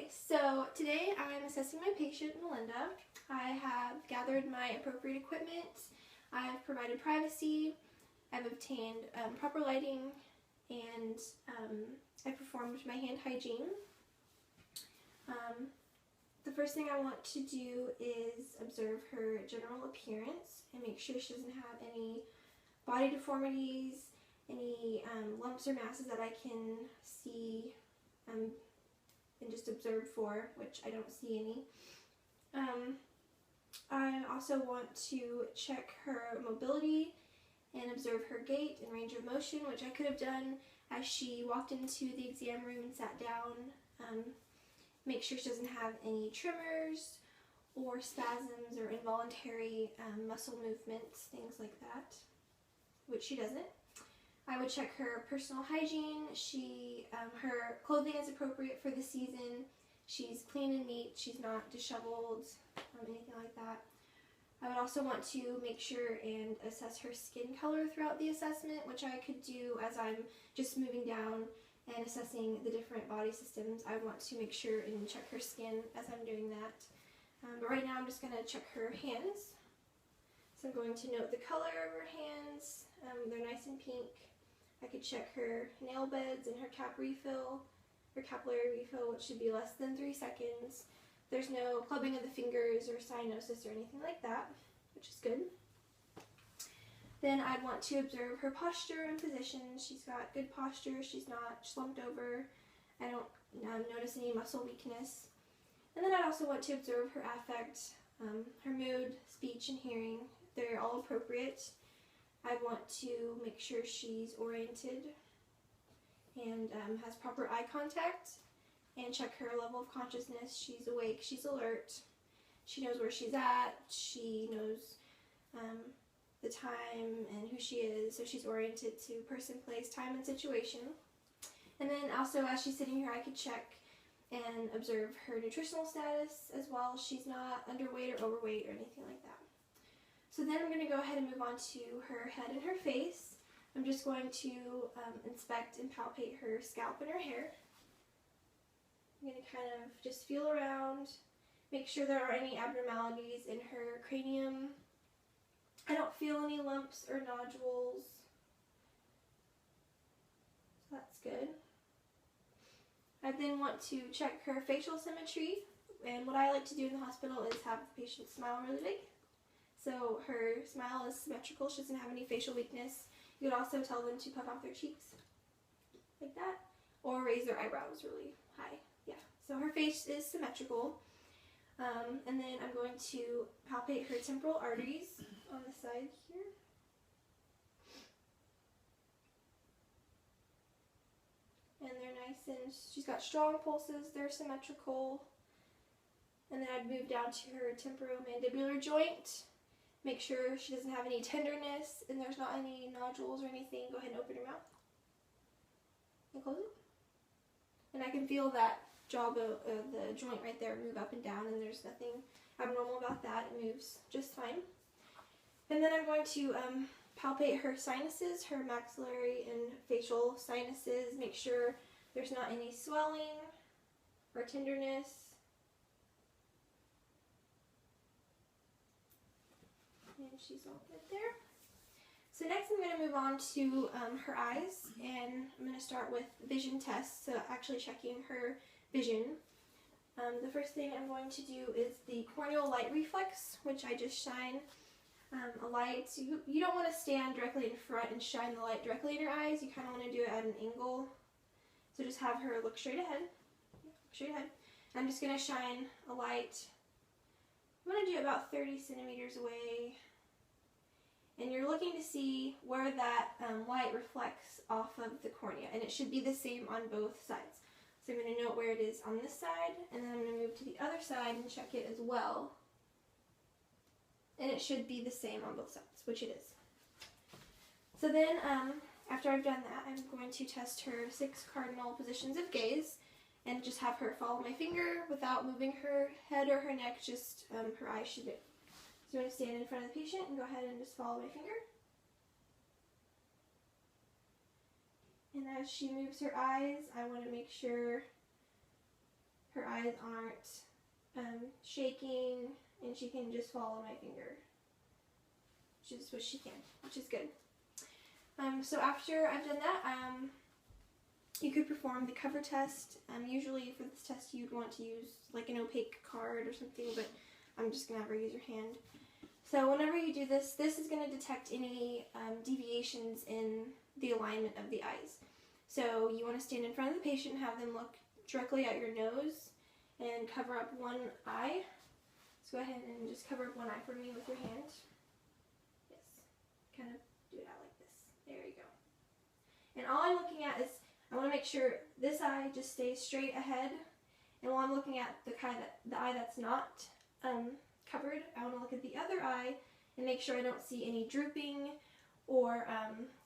Okay, so today I'm assessing my patient, Melinda. I have gathered my appropriate equipment, I've provided privacy, I've obtained proper lighting, and I performed my hand hygiene. The first thing I want to do is observe her general appearance and make sure she doesn't have any body deformities, any lumps or masses that I can see and just observe for, which I don't see any. I also want to check her mobility and observe her gait and range of motion, which I could have done as she walked into the exam room and sat down. Make sure she doesn't have any tremors or spasms or involuntary muscle movements, things like that, which she doesn't. I would check her personal hygiene. Her clothing is appropriate for the season. She's clean and neat. She's not disheveled, anything like that. I would also want to make sure and assess her skin color throughout the assessment, which I could do as I'm just moving down and assessing the different body systems. I want to make sure and check her skin as I'm doing that. But right now I'm just going to check her hands. So I'm going to note the color of her hands. They're nice and pink. I could check her nail beds and her capillary refill, which should be less than 3 seconds. There's no clubbing of the fingers or cyanosis or anything like that, which is good. Then I'd want to observe her posture and position. She's got good posture. She's not slumped over. I don't notice any muscle weakness. And then I'd also want to observe her affect, her mood, speech, and hearing. They're all appropriate. I want to make sure she's oriented and has proper eye contact, and check her level of consciousness. She's awake, she's alert, she knows where she's at, she knows the time and who she is, so she's oriented to person, place, time, and situation. And then also as she's sitting here, I could check and observe her nutritional status as well. She's not underweight or overweight or anything like that. So then I'm going to go ahead and move on to her head and her face. I'm just going to inspect and palpate her scalp and her hair. I'm going to kind of just feel around, make sure there aren't any abnormalities in her cranium. I don't feel any lumps or nodules, so that's good. I then want to check her facial symmetry, and what I like to do in the hospital is have the patient smile really big. So her smile is symmetrical, she doesn't have any facial weakness. You could also tell them to puff out their cheeks, like that, or raise their eyebrows really high. Yeah, so her face is symmetrical. And then I'm going to palpate her temporal arteries on the side here. And they're nice and she's got strong pulses, they're symmetrical. And then I'd move down to her temporomandibular joint. Make sure she doesn't have any tenderness and there's not any nodules or anything. Go ahead and open her mouth and close it. And I can feel that jaw, the joint right there move up and down, and there's nothing abnormal about that. It moves just fine. And then I'm going to palpate her sinuses, her maxillary and facial sinuses. Make sure there's not any swelling or tenderness. And she's all good there. So next I'm going to move on to her eyes, and I'm going to start with vision tests, so actually checking her vision. The first thing I'm going to do is the corneal light reflex, which I just shine a light. You don't want to stand directly in front and shine the light directly in your eyes. You kind of want to do it at an angle. So just have her look straight ahead. Straight ahead. I'm just going to shine a light. I'm going to do it about 30 centimeters away. And you're looking to see where that light reflects off of the cornea. And it should be the same on both sides. So I'm going to note where it is on this side, and then I'm going to move to the other side and check it as well. And it should be the same on both sides, which it is. So then, after I've done that, I'm going to test her 6 cardinal positions of gaze, and just have her follow my finger without moving her head or her neck, just her eyes should be. So I'm going to stand in front of the patient and go ahead and just follow my finger. And as she moves her eyes, I want to make sure her eyes aren't shaking, and she can just follow my finger, which is what she can, which is good. So after I've done that, you could perform the cover test. Usually for this test you'd want to use like an opaque card or something, but I'm just going to have her use her hand. So whenever you do this, this is going to detect any deviations in the alignment of the eyes. So you want to stand in front of the patient and have them look directly at your nose and cover up one eye. So go ahead and just cover up one eye for me with your hand. Yes. Kind of do it out like this. There you go. And all I'm looking at is, I want to make sure this eye just stays straight ahead. And while I'm looking at the eye that's not covered, I want to look at the other eye and make sure I don't see any drooping or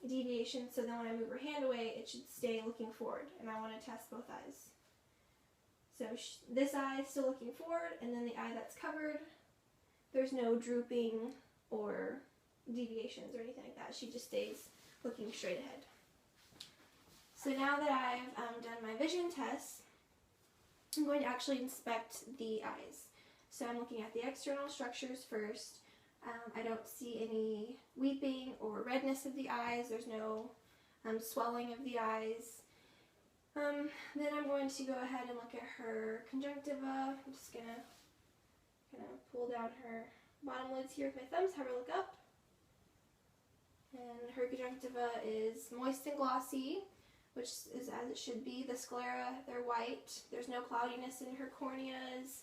deviation, so then when I move her hand away, it should stay looking forward, and I want to test both eyes. So this eye is still looking forward, and then the eye that's covered, there's no drooping or deviations or anything like that. She just stays looking straight ahead. So now that I've done my vision test, I'm going to actually inspect the eyes. So I'm looking at the external structures first. I don't see any weeping or redness of the eyes. There's no swelling of the eyes. Then I'm going to go ahead and look at her conjunctiva. I'm just going to kind of pull down her bottom lids here with my thumbs, have her look up. And her conjunctiva is moist and glossy, which is as it should be. The sclera, they're white. There's no cloudiness in her corneas.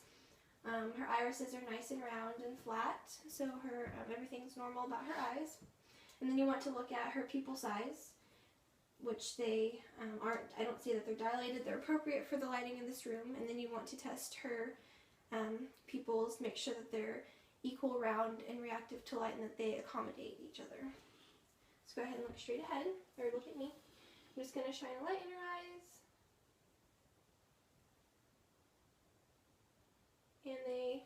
Her irises are nice and round and flat, so her everything's normal about her eyes. And then you want to look at her pupil size, which they aren't, I don't see that they're dilated, they're appropriate for the lighting in this room. And then you want to test her pupils, make sure that they're equal, round, and reactive to light, and that they accommodate each other. So go ahead and look straight ahead, or look at me. I'm just going to shine a light in her eyes. And they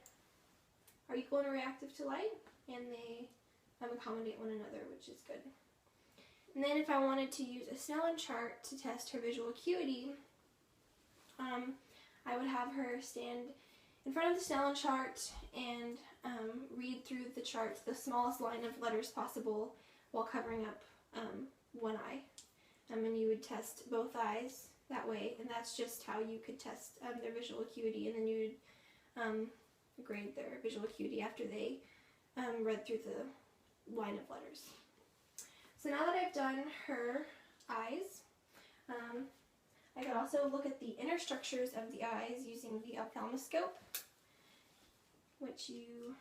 are equal and reactive to light, and they accommodate one another, which is good. And then if I wanted to use a Snellen chart to test her visual acuity, I would have her stand in front of the Snellen chart and read through the chart the smallest line of letters possible while covering up one eye. And you would test both eyes that way, and that's just how you could test their visual acuity, and then you would grade their visual acuity after they read through the line of letters. So now that I've done her eyes, I could also look at the inner structures of the eyes using the ophthalmoscope, which you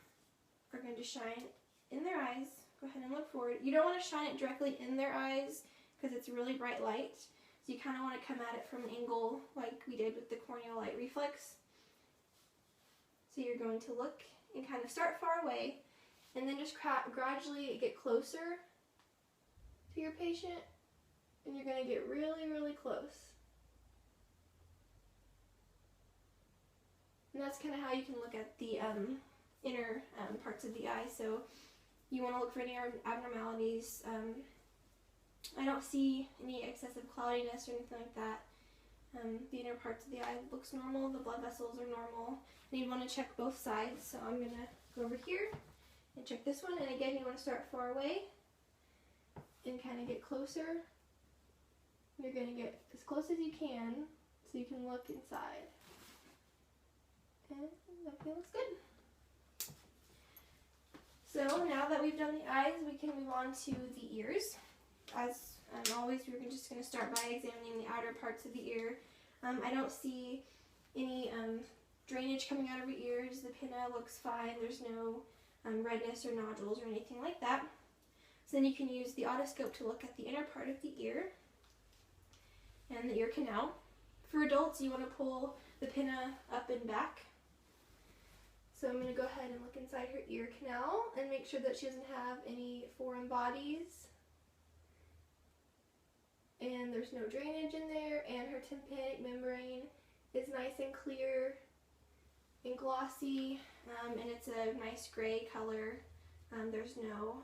are going to shine in their eyes. Go ahead and look forward. You don't want to shine it directly in their eyes because it's really bright light. So you kind of want to come at it from an angle like we did with the corneal light reflex. So you're going to look and kind of start far away, and then just gradually get closer to your patient, and you're going to get really, really close. And that's kind of how you can look at the inner parts of the eye. So you want to look for any abnormalities. I don't see any excessive cloudiness or anything like that. The inner parts of the eye looks normal, the blood vessels are normal, and you want to check both sides. So I'm going to go over here and check this one, and again you want to start far away and kind of get closer. You're going to get as close as you can so you can look inside. And everything looks good. So now that we've done the eyes, we can move on to the ears. As always, we're just going to start by examining the outer parts of the ear. I don't see any drainage coming out of her ears. The pinna looks fine. There's no redness or nodules or anything like that. So then you can use the otoscope to look at the inner part of the ear and the ear canal. For adults, you want to pull the pinna up and back. So I'm going to go ahead and look inside her ear canal and make sure that she doesn't have any foreign bodies. And there's no drainage in there, and her tympanic membrane is nice and clear and glossy, and it's a nice gray color. There's no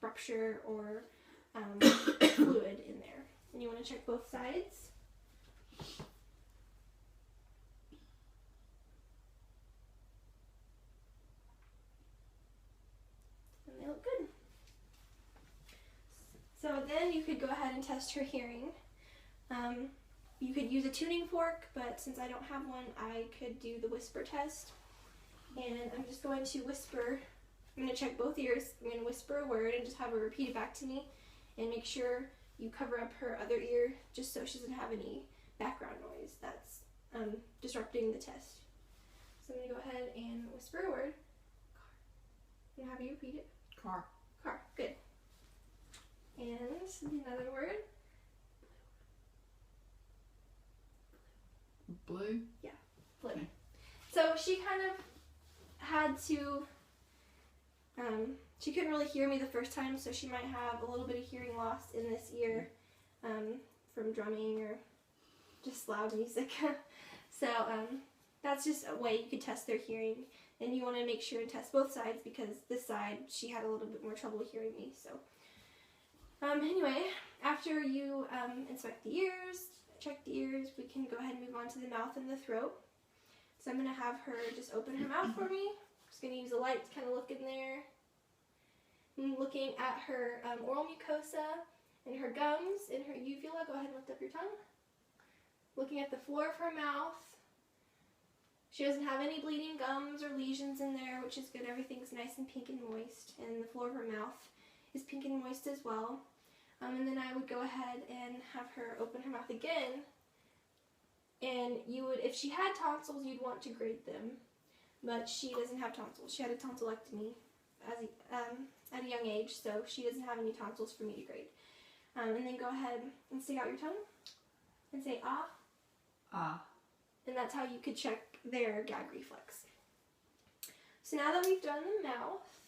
rupture or fluid in there. And you want to check both sides. then you could go ahead and test her hearing. You could use a tuning fork, but since I don't have one, I could do the whisper test. And I'm just going to whisper. I'm going to check both ears. I'm going to whisper a word and just have her repeat it back to me. And make sure you cover up her other ear just so she doesn't have any background noise that's disrupting the test. So I'm going to go ahead and whisper a word. Car. And have you repeat it? Car. Car. Good. And another word. Blue? Yeah, blue. Okay. So she kind of had to, she couldn't really hear me the first time, so she might have a little bit of hearing loss in this ear from drumming or just loud music. So that's just a way you could test their hearing. And you want to make sure and test both sides because this side she had a little bit more trouble hearing me. So anyway, after you inspect the ears, check the ears, we can go ahead and move on to the mouth and the throat. So I'm going to have her just open her mouth for me. I'm just going to use a light to kind of look in there. I'm looking at her oral mucosa and her gums and her uvula. Go ahead and lift up your tongue. Looking at the floor of her mouth. She doesn't have any bleeding gums or lesions in there, which is good. Everything's nice and pink and moist. And the floor of her mouth is pink and moist as well. And then I would go ahead and have her open her mouth again. And you would, if she had tonsils, you'd want to grade them. But she doesn't have tonsils. She had a tonsillectomy at a young age, so she doesn't have any tonsils for me to grade. And then go ahead and stick out your tongue and say ah. Ah. And that's how you could check their gag reflex. So now that we've done the mouth,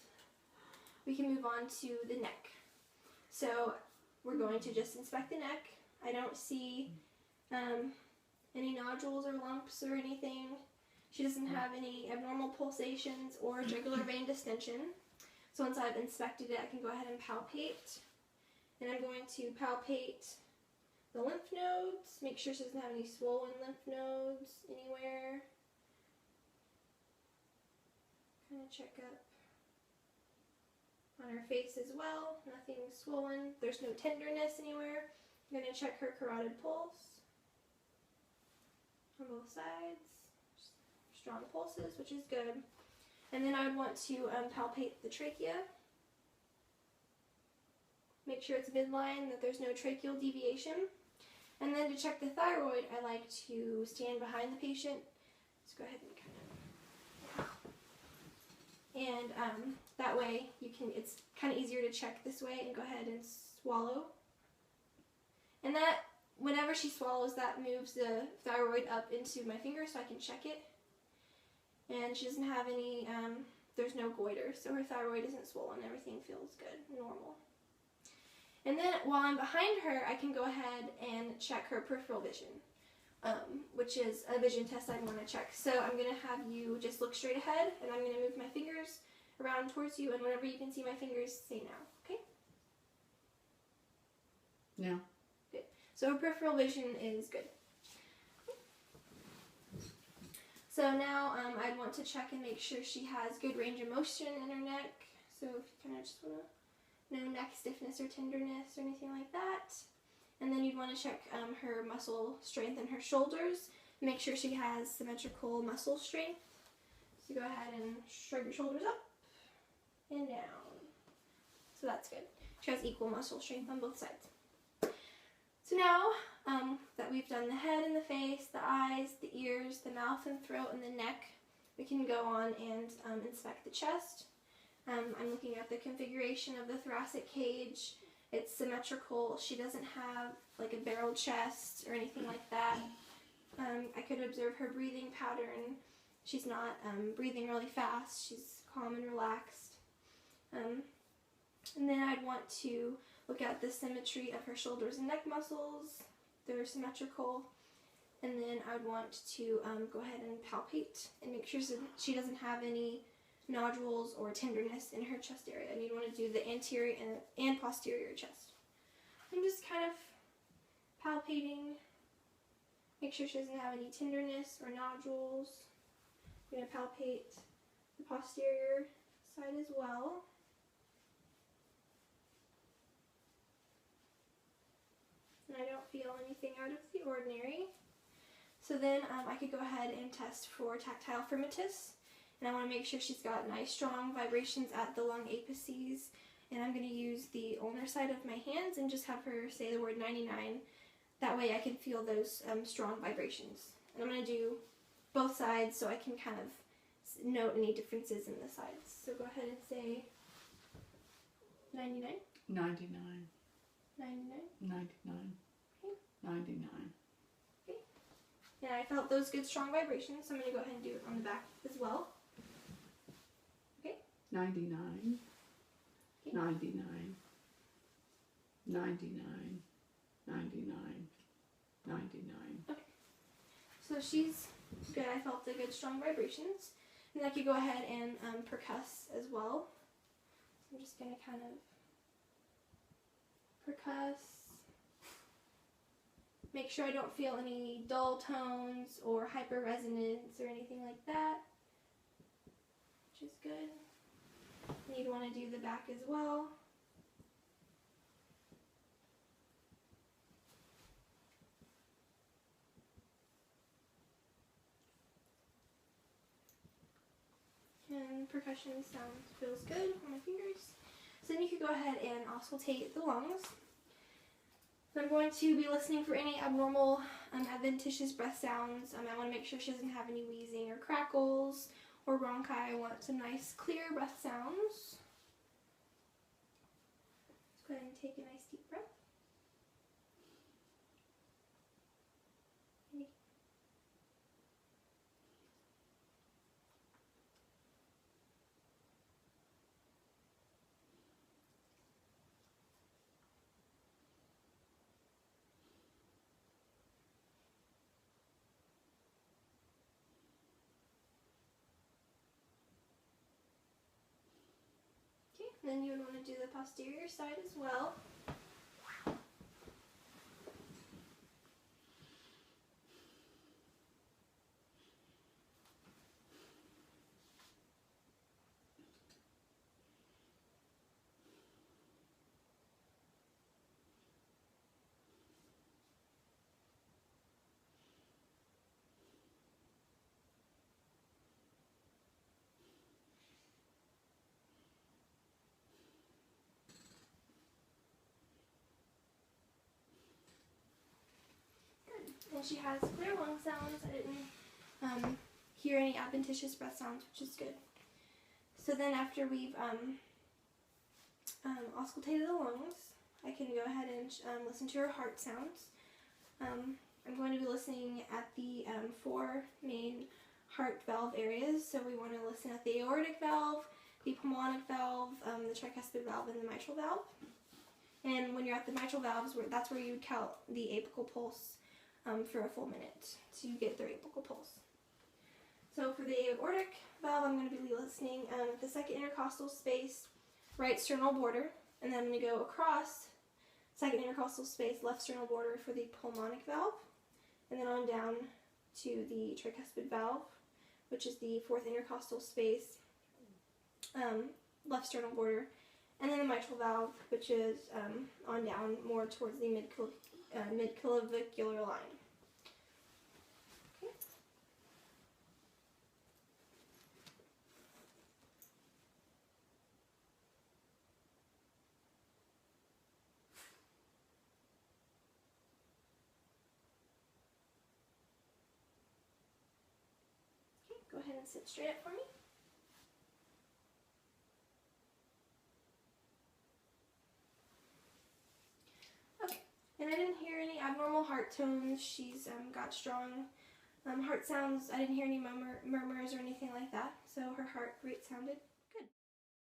we can move on to the neck. So we're going to just inspect the neck. I don't see any nodules or lumps or anything. She doesn't have any abnormal pulsations or jugular vein distension. So once I've inspected it, I can go ahead and palpate. And I'm going to palpate the lymph nodes, make sure she doesn't have any swollen lymph nodes anywhere. Kind of check up on her face as well. Nothing swollen. There's no tenderness anywhere. I'm going to check her carotid pulse on both sides. Strong pulses, which is good. And then I would want to palpate the trachea. Make sure it's midline, that there's no tracheal deviation. And then to check the thyroid, I like to stand behind the patient. Let's go ahead and and that way you can, it's kind of easier to check this way and go ahead and swallow. And that, whenever she swallows, that moves the thyroid up into my finger so I can check it. And she doesn't have any, there's no goiter, so her thyroid isn't swollen. Everything feels good, normal. And then while I'm behind her, I can go ahead and check her peripheral vision, which is a vision test I want to check. So I'm going to have you just look straight ahead, and I'm going to move my fingers around towards you, and whenever you can see my fingers, say now, okay? Now. Good. So her peripheral vision is good. So now I'd want to check and make sure she has good range of motion in her neck. So if you kind of just want to, no neck stiffness or tenderness or anything like that. And then you'd want to check her muscle strength in her shoulders. Make sure she has symmetrical muscle strength. So go ahead and shrug your shoulders up and down. So that's good. She has equal muscle strength on both sides. So now that we've done the head and the face, the eyes, the ears, the mouth and throat, and the neck, we can go on and inspect the chest. I'm looking at the configuration of the thoracic cage. It's symmetrical. She doesn't have like a barrel chest or anything like that. I could observe her breathing pattern. She's not breathing really fast. She's calm and relaxed. And then I'd want to look at the symmetry of her shoulders and neck muscles. They're symmetrical. And then I'd want to go ahead and palpate and make sure she doesn't have any nodules or tenderness in her chest area. And you'd want to do the anterior and posterior chest. I'm just kind of palpating, make sure she doesn't have any tenderness or nodules. I'm going to palpate the posterior side as well. and I don't feel anything out of the ordinary. So then I could go ahead and test for tactile firmitus, and I want to make sure she's got nice strong vibrations at the lung apices, and I'm going to use the ulnar side of my hands and just have her say the word 99. That way I can feel those strong vibrations. And I'm going to do both sides so I can kind of note any differences in the sides. So go ahead and say 99. 99. 99. 99. Okay. 99. Okay. And I felt those good strong vibrations, so I'm going to go ahead and do it on the back as well. Okay. 99. Okay. 99. 99. 99. 99. Okay. So she's good. I felt the good strong vibrations. And I could go ahead and percuss as well. So I'm just going to kind of percuss. Make sure I don't feel any dull tones or hyper resonance or anything like that, which is good. And you'd want to do the back as well. And percussion feels good on my fingers. So then you could go ahead and auscultate the lungs. So I'm going to be listening for any abnormal, adventitious breath sounds. I want to make sure she doesn't have any wheezing or crackles or bronchi. I want some nice clear breath sounds. Let's go ahead and take a nice deep breath. Then you would want to do the posterior side as well. And she has clear lung sounds. I didn't hear any adventitious breath sounds, which is good. So then after we've auscultated the lungs, I can go ahead and listen to her heart sounds. I'm going to be listening at the 4 main heart valve areas. So we want to listen at the aortic valve, the pulmonic valve, the tricuspid valve, and the mitral valve. And when you're at the mitral valves, that's where you would count the apical pulse for a full minute to get their apical pulse. So for the aortic valve, I'm going to be listening at the second intercostal space, right sternal border, and then I'm going to go across second intercostal space, left sternal border for the pulmonic valve, and then on down to the tricuspid valve, which is the fourth intercostal space, left sternal border, and then the mitral valve, which is on down more towards the mid-clavicular line. Okay. Okay, go ahead and sit straight up for me. And I didn't hear any abnormal heart tones. She's got strong heart sounds. I didn't hear any murmurs or anything like that. So her heart rate sounded